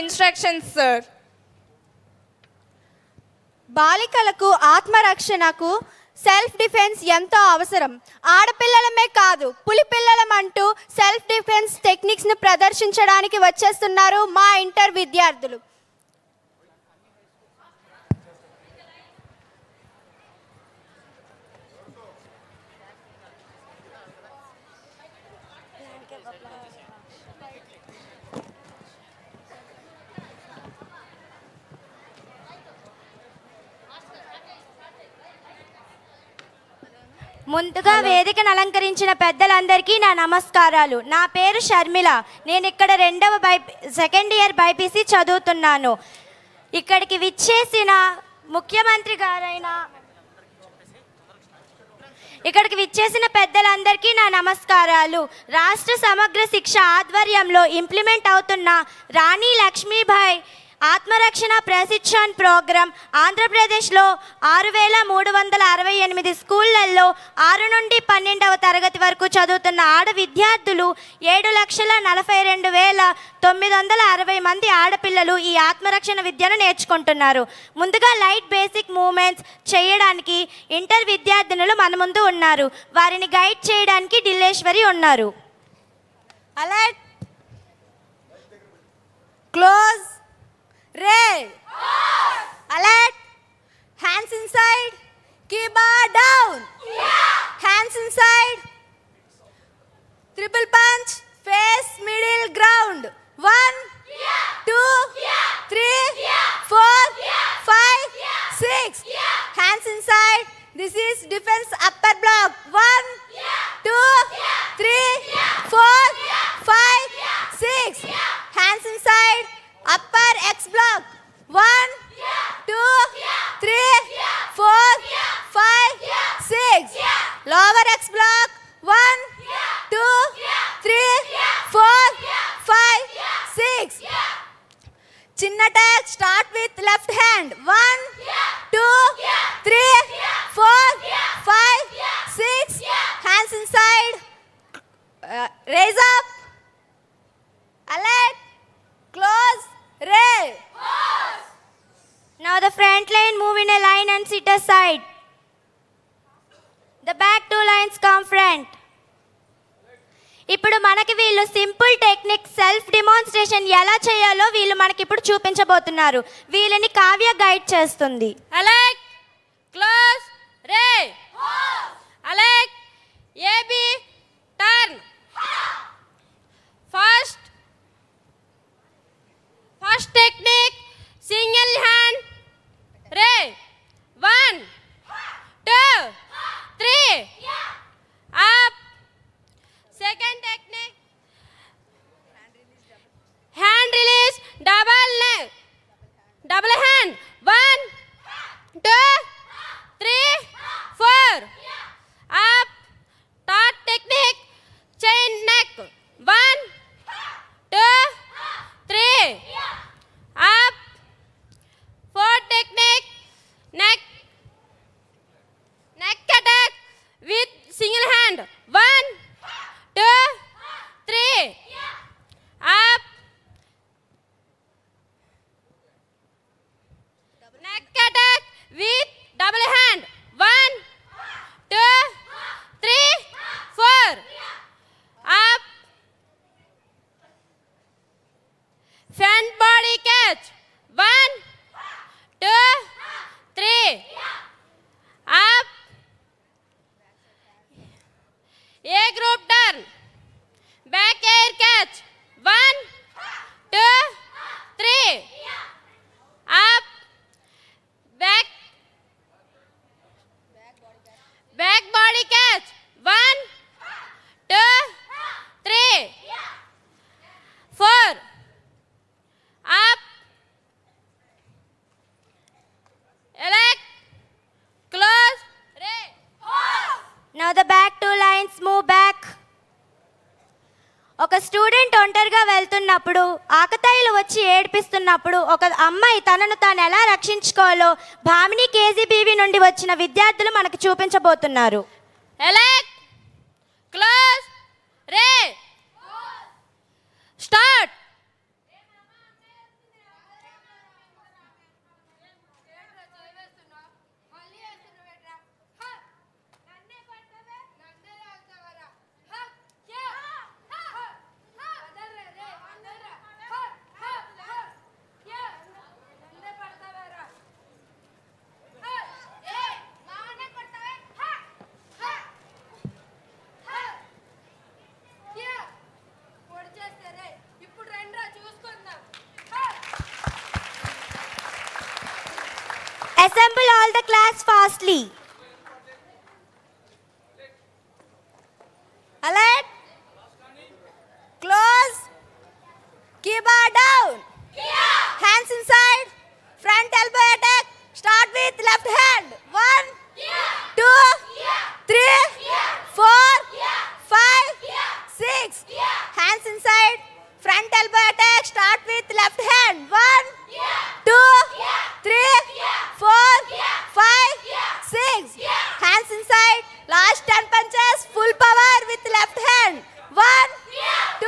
Instructions, sir. బాలికలకు ఆత్మరక్షణకు self defence ఎంతో అవసరం. ఆడపిల్లలమే కాదు, పులిపిల్లలమంటూ సెల్ఫ్ డిఫెన్స్ టెక్నిక్స్ను ప్రదర్శించడానికి వచ్చేస్తున్నారు మా ఇంటర్ విద్యార్థులు. ముందుగా వేదికను అలంకరించిన పెద్దలందరికీ నా నమస్కారాలు. నా పేరు షర్మిల. నేను ఇక్కడ సెకండ్ ఇయర్ బైపీసీ చదువుతున్నాను. ఇక్కడికి విచ్చేసిన పెద్దలందరికీ నా నమస్కారాలు. రాష్ట్ర సమగ్ర శిక్ష ఆధ్వర్యంలో ఇంప్లిమెంట్ అవుతున్న రాణి లక్ష్మీబాయి ఆత్మరక్షణ ప్రశిక్షణ ప్రోగ్రాం ఆంధ్రప్రదేశ్లో 6,368 స్కూళ్లలో 6 నుండి 12వ తరగతి వరకు చదువుతున్న ఆడ విద్యార్థులు 7,42,960 మంది ఆడపిల్లలు ఈ ఆత్మరక్షణ విద్యను నేర్చుకుంటున్నారు. ముందుగా లైట్ బేసిక్ మూమెంట్స్ చేయడానికి ఇంటర్ విద్యార్థినులు మన ముందు ఉన్నారు. వారిని గైడ్ చేయడానికి ఢిల్లేశ్వరి ఉన్నారు. Alert, close, ray, alert, hands inside, keybar down, hands inside, triple punch, face middle ground, 1, 2, 3, 4, 5, 6, hands inside, this is defense upper block, 1, 2, 3, 4, 5, 6, hands inside, upper X block, 1, 2, 3, 4, 5, 6, lower X block, 1, 2, 3, 4, 5, 6. Chin attack, start with left hand, 1, 2, 3, 4, 5, 6, hands inside, raise up, alert, close, ray. Now the front line move in a line and sit aside. The back two lines come front. ఇప్పుడు మనకి వీళ్ళు simple technique self demonstration ఎలా చేయాలో వీళ్ళు మనకి ఇప్పుడు చూపించబోతున్నారు. వీళ్ళని కావ్య గైడ్ చేస్తుంది. Alert, close, ready, alert, A B, turn. First technique single hand ready, 1, 2, 3 up. Second technique hand release double hand, 1, 2, 3, 4 up. Third technique chain neck, 1, 2, 3 up. Fourth technique neck attack with single hand, 1, 2, 3 up. Neck attack with double hand, 1, 2, 3, 4 up. Front body catch, 1, 2, 3 up. A group turn, back air catch, 1, 2, 3 up. Back body catch, 1, 2, 3 4 up. Elect, close, ray. Now the back two lines move back. ఒక student ఒంటరిగా వెళ్తున్నప్పుడు ఆకతాయిలు వచ్చి ఏడిపిస్తున్నప్పుడు ఒక అమ్మాయి తనను తాను ఎలా రక్షించుకోవాలో భామిని KGBV నుండి వచ్చిన విద్యార్థులు మనకు చూపించబోతున్నారు. Elect, close, ray. Start. Assemble all the class fastly. Alert. Close. Keyboard down. Hands inside. Front elbow attack. Start with left hand. 1, 2, 3, 4, 5, 6. Hands inside. Front elbow attack. Start with left hand. 1, 2, 3, 4, 5, 6. Hands inside. Last 10 punches. Full power with left hand. 1, 2,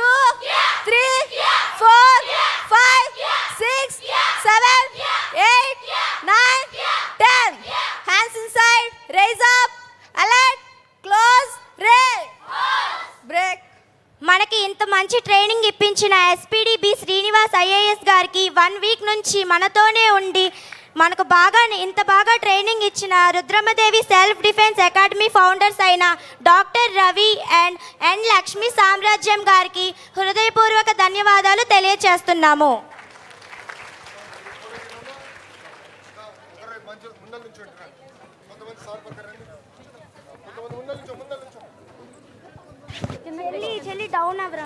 3, 4, 5, 6, 7, 8, 9, 10. Hands inside. Raise up. Alert. Close. Raise. Break. మనకి ఇంత మంచి training ఇప్పించిన SPD B Srinivas IAS గారికి 1 week నుంచి మనతోనే ఉండి మనకు ఇంత బాగా ట్రైనింగ్ ఇచ్చిన Rudramadevi self defence academy founders అయిన డాక్టర్ రవి అండ్ లక్ష్మీ సామ్రాజ్యం గారికి హృదయపూర్వక ధన్యవాదాలు తెలియచేస్తున్నాము. చెల్లి down అవ్వరా.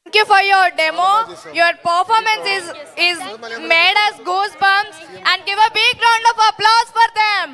Thank you for your demo. Your performance is made us goosebumps, and give a big round of applause for them.